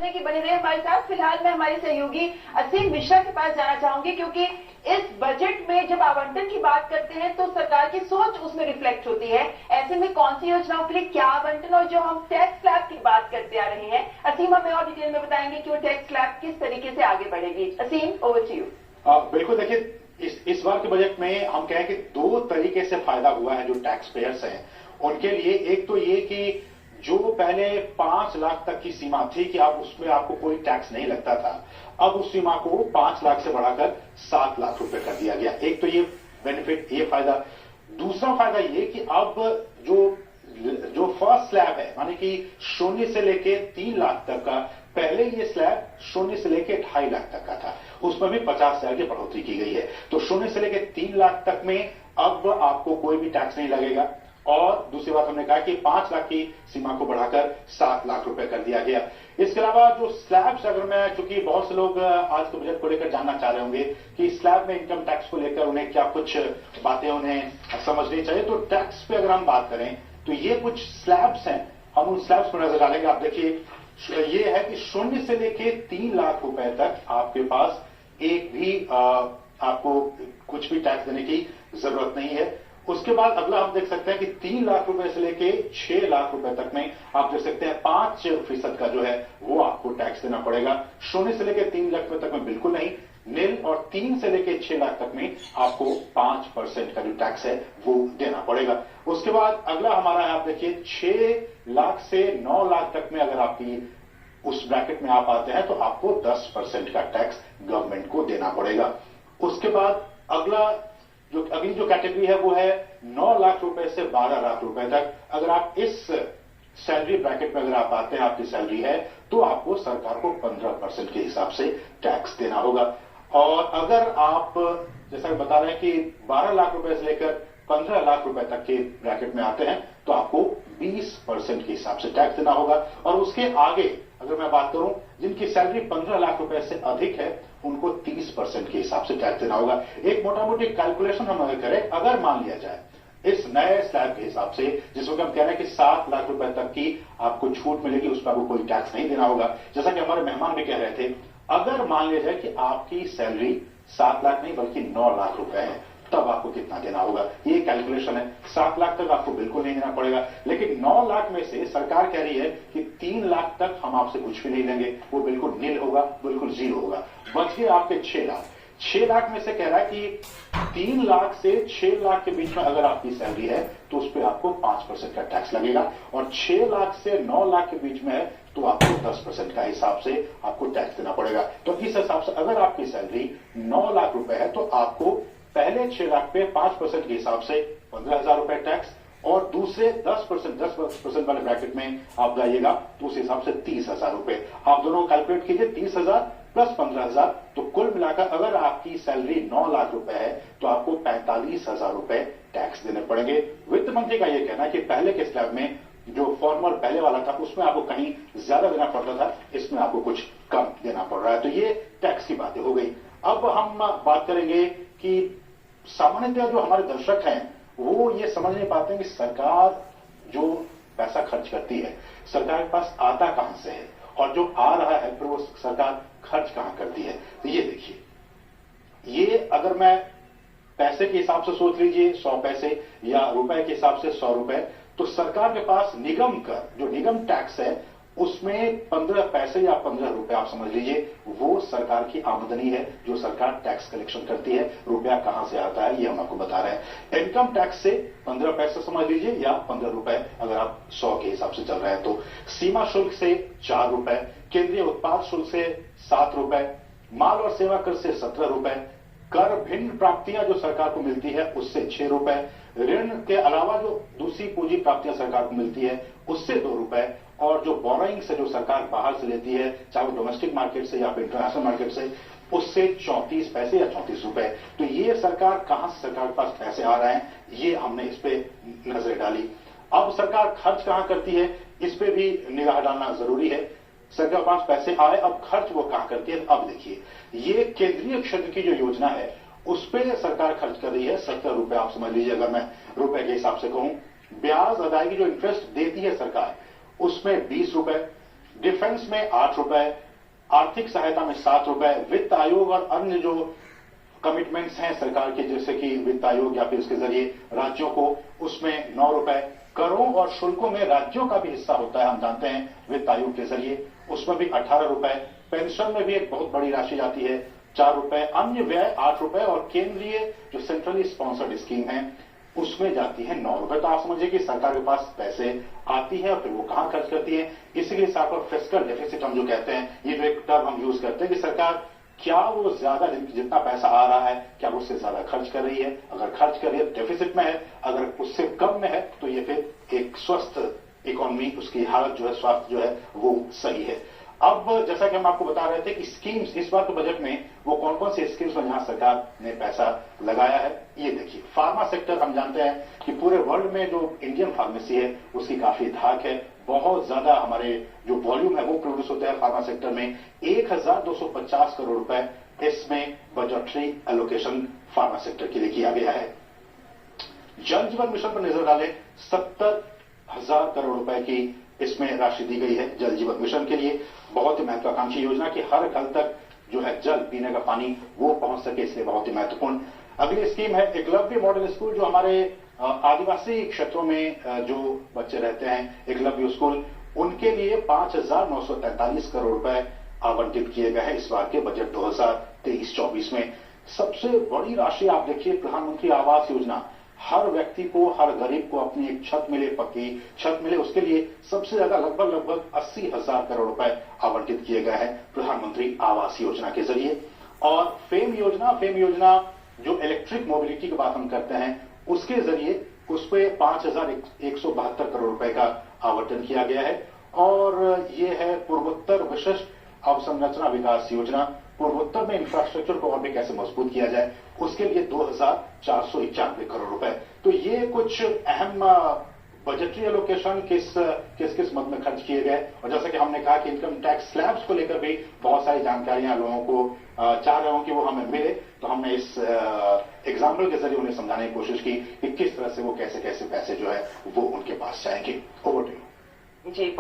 सुनने की बने रहे हमारे साथ। फिलहाल मैं हमारे सहयोगी असीम मिश्रा के पास जाना चाहूंगी, क्योंकि इस बजट में जब आवंटन की बात करते हैं तो सरकार की सोच उसमें रिफ्लेक्ट होती है। ऐसे में कौन सी योजनाओं के लिए क्या आवंटन, और जो हम टैक्स स्लैब की बात करते आ रहे हैं, असीम हमें और डिटेल में बताएंगे कि वो टैक्स स्लैब किस तरीके से आगे बढ़ेगी। असीम, ओवर टू यू। बिल्कुल, देखिए इस बार के बजट में हम कहें कि दो तरीके से फायदा हुआ है जो टैक्स पेयर्स हैं उनके लिए। एक तो ये कि जो पहले 5 लाख तक की सीमा थी कि आप उसमें आपको कोई टैक्स नहीं लगता था, अब उस सीमा को 5 लाख से बढ़ाकर 7 लाख रुपए कर दिया गया। एक तो ये बेनिफिट, ये फायदा। दूसरा फायदा ये कि अब जो फर्स्ट स्लैब है, माने कि 0 से लेके 3 लाख तक का, पहले ये स्लैब 0 से लेके 2.5 लाख तक का था, उसमें भी 50,000 की बढ़ोतरी की गई है। तो 0 से लेके 3 लाख तक में अब आपको कोई भी टैक्स नहीं लगेगा। और दूसरी बात हमने कहा कि 5 लाख की सीमा को बढ़ाकर 7 लाख रुपए कर दिया गया। इसके अलावा जो स्लैब्स, अगर मैं, चूंकि बहुत से लोग आज के बजट को लेकर जानना चाह रहे होंगे कि स्लैब में इनकम टैक्स को लेकर उन्हें क्या कुछ बातें उन्हें समझनी चाहिए, तो टैक्स पे अगर हम बात करें तो ये कुछ स्लैब्स हैं, हम उन स्लैब्स पर नजर डालेंगे। आप देखिए, ये है कि 0 से लेके 3 लाख रुपए तक आपके पास एक भी आपको कुछ भी टैक्स देने की जरूरत नहीं है। उसके बाद अगला हम देख सकते हैं कि 3 लाख रुपए से लेके 6 लाख रुपए तक में आप देख सकते हैं 5% का जो है वो आपको टैक्स देना पड़ेगा। 0 से लेके 3 लाख रुपए तक में बिल्कुल नहीं, नील, और 3 से लेके 6 लाख तक में आपको 5% का जो टैक्स है वो देना पड़ेगा। उसके बाद अगला हमारा है, आप देखिए 6 लाख से 9 लाख तक में अगर आपकी उस ब्रैकेट में आप आते हैं तो आपको 10% का टैक्स गवर्नमेंट को देना पड़ेगा। उसके बाद अगली जो कैटेगरी है वो है 9 लाख रुपए से 12 लाख रुपए तक। अगर आप इस सैलरी ब्रैकेट में अगर आप आते हैं, आपकी सैलरी है, तो आपको सरकार को 15% के हिसाब से टैक्स देना होगा। और अगर आप, जैसा कि बता रहे हैं कि 12 लाख रुपए से लेकर 15 लाख रुपए तक के ब्रैकेट में आते हैं तो आपको 20% के हिसाब से टैक्स देना होगा। और उसके आगे अगर मैं बात करूं, जिनकी सैलरी 15 लाख रुपए से अधिक है उनको 30% के हिसाब से टैक्स देना होगा। एक मोटा मोटी कैलकुलेशन हम अगर करें, अगर मान लिया जाए इस नए स्लैब के हिसाब से, जिसमें हम कह रहे हैं कि 7 लाख रुपए तक की आपको छूट मिलेगी, उस पर आपको कोई टैक्स नहीं देना होगा, जैसा कि हमारे मेहमान भी कह रहे थे। अगर मान लिया जाए कि आपकी सैलरी 7 लाख नहीं बल्कि 9 लाख रुपए है, तब आपको कितना देना होगा, ये कैलकुलेशन है। 7 लाख तक आपको बिल्कुल नहीं देना पड़ेगा, लेकिन 9 लाख में से सरकार कह रही है कि 3 लाख तक हम आपसे कुछ भी नहीं लेंगे, वो बिल्कुल नील होगा, बिल्कुल जीरो होगा। बच गए आपके 6 लाख। 6 लाख में से कह रहा है कि 3 लाख से 6 लाख के बीच में अगर आपकी सैलरी है तो उस पर आपको 5% का टैक्स लगेगा, और 6 लाख से 9 लाख के बीच में है तो आपको 10% का हिसाब से आपको टैक्स देना पड़ेगा। तो इस हिसाब से अगर आपकी सैलरी 9 लाख रुपए है तो आपको पहले 6 लाख पे 5% के हिसाब से 15,000 रुपए टैक्स, और दूसरे 10% वाले ब्रैकेट में आप जाइएगा तो उस हिसाब से 30,000 रुपए। आप दोनों कैलकुलेट कीजिए, 30,000 प्लस 15,000, तो कुल मिलाकर अगर आपकी सैलरी 9 लाख रुपए है तो आपको 45,000 रुपए टैक्स देने पड़ेंगे। वित्त मंत्री का यह कहना है कि पहले के स्लैब में जो फॉर्मूल पहले वाला था उसमें आपको कहीं ज्यादा देना पड़ता था, इसमें आपको कुछ कम देना पड़ रहा है। तो ये टैक्स की बातें हो गई। अब हम बात करेंगे कि सामान्यतः जो हमारे दर्शक हैं वो ये समझ नहीं पाते हैं कि सरकार जो पैसा खर्च करती है, सरकार के पास आता कहां से है, और जो आ रहा है फिर वो सरकार खर्च कहां करती है। तो ये देखिए, ये अगर मैं पैसे के हिसाब से सोच लीजिए 100 पैसे, या रुपए के हिसाब से 100 रुपए, तो सरकार के पास निगम कर, जो निगम टैक्स है, उसमें 15 पैसे या 15 रुपए आप समझ लीजिए, वो सरकार की आमदनी है जो सरकार टैक्स कलेक्शन करती है। रुपया कहां से आता है ये हम आपको बता रहे हैं। इनकम टैक्स से 15 पैसे समझ लीजिए, या 15 रुपए अगर आप 100 के हिसाब से चल रहे हैं तो। सीमा शुल्क से 4 रुपए, केंद्रीय उत्पाद शुल्क से 7 रुपए, माल और सेवा कर से 17 रुपए, कर भिन्न प्राप्तियां जो सरकार को मिलती है उससे 6 रुपए, ऋण के अलावा जो दूसरी पूंजी प्राप्तियां सरकार को मिलती है उससे 2 रुपए, और जो बोरोइंग से जो सरकार बाहर से लेती है, चाहे वो डोमेस्टिक मार्केट से या फिर इंटरनेशनल मार्केट से, उससे 34 पैसे या 34 रुपए। तो ये सरकार कहां से सरकार के पास पैसे आ रहे हैं, ये हमने इस पे नजर डाली। अब सरकार खर्च कहां करती है, इस पे भी निगाह डालना जरूरी है। सरकार के पास पैसे आए, अब खर्च वो कहां करती है। अब देखिए, ये केंद्रीय क्षेत्र की जो योजना है उस पर सरकार खर्च कर रही है 70 रुपए, आप समझ लीजिए। अगर मैं रुपए के हिसाब से कहूं, ब्याज अदायगी जो इंटरेस्ट देती है सरकार उसमें 20 रुपए, डिफेंस में 8 रुपए, आर्थिक सहायता में 7 रुपए, वित्त आयोग और अन्य जो कमिटमेंट्स हैं सरकार के, जैसे कि वित्त आयोग या फिर उसके जरिए राज्यों को, उसमें 9 रुपए, करों और शुल्कों में राज्यों का भी हिस्सा होता है, हम जानते हैं वित्त आयोग के जरिए, उसमें भी 18 रुपए, पेंशन में भी एक बहुत बड़ी राशि जाती है 4 रुपए, अन्य व्यय 8 रुपए और केंद्रीय जो सेंट्रली स्पॉन्सर्ड स्कीम है उसमें जाती है 9 रुपए। तो आप समझिए कि सरकार के पास पैसे आती है और फिर वो कहां खर्च करती है। इसी के लिए साथ और फिस्कल डेफिसिट हम जो कहते हैं, ये जो एक टर्म हम यूज करते हैं कि सरकार क्या वो ज्यादा जितना पैसा आ रहा है क्या वो उससे ज्यादा खर्च कर रही है। अगर खर्च कर रही है डेफिसिट में है, अगर उससे कम में है तो ये फिर एक स्वस्थ इकोनॉमी, उसकी हालत जो है, स्वास्थ्य जो है वो सही है। अब जैसा कि हम आपको बता रहे थे कि स्कीम्स इस बार के बजट में वो कौन कौन सी स्कीम्स में जहां सरकार ने पैसा लगाया है, ये देखिए। फार्मा सेक्टर, हम जानते हैं कि पूरे वर्ल्ड में जो इंडियन फार्मेसी है उसकी काफी धाक है, बहुत ज्यादा हमारे जो वॉल्यूम है वो प्रोड्यूस होता है फार्मा सेक्टर में। 1250 करोड़ रुपए इसमें बजटरी एलोकेशन फार्मा सेक्टर के लिए किया गया है। जल जीवन मिशन पर नजर डालें, 70,000 करोड़ रुपए की इसमें राशि दी गई है जल जीवन मिशन के लिए। बहुत ही महत्वाकांक्षी योजना कि हर घर तक जो है जल, पीने का पानी वो पहुंच सके, इसलिए बहुत ही महत्वपूर्ण। अगली स्कीम है एकलव्य मॉडल स्कूल, जो हमारे आदिवासी क्षेत्रों में जो बच्चे रहते हैं, एकलव्य स्कूल, उनके लिए 5,943 करोड़ रुपए आवंटित किए गए हैं इस बार के बजट 2023-24 में। सबसे बड़ी राशि आप देखिए, प्रधानमंत्री आवास योजना, हर व्यक्ति को, हर गरीब को अपनी एक छत मिले, पक्की छत मिले, उसके लिए सबसे ज्यादा लगभग 80,000 करोड़ रुपए आवंटित किए गए हैं प्रधानमंत्री आवास योजना के जरिए। और फेम योजना जो इलेक्ट्रिक मोबिलिटी की बात हम करते हैं, उसके जरिए उस पर 5,172 करोड़ रुपए का आवंटन किया गया है। और ये है पूर्वोत्तर विशिष्ट अवसंरचना विकास योजना, पूर्वोत्तर में इंफ्रास्ट्रक्चर को और भी कैसे मजबूत किया जाए, उसके लिए 2,491 करोड़ रुपए। तो ये कुछ अहम बजटरी एलोकेशन किस मद में खर्च किए गए। और जैसा कि हमने कहा कि इनकम टैक्स स्लैब्स को लेकर भी बहुत सारी जानकारियां लोगों को चाह रहे हो कि वो हमें मिले, तो हमने इस एग्जाम्पल के जरिए उन्हें समझाने की कोशिश की कि किस तरह से वो कैसे पैसे जो है वो उनके पास जाएंगे। Over to you. जी।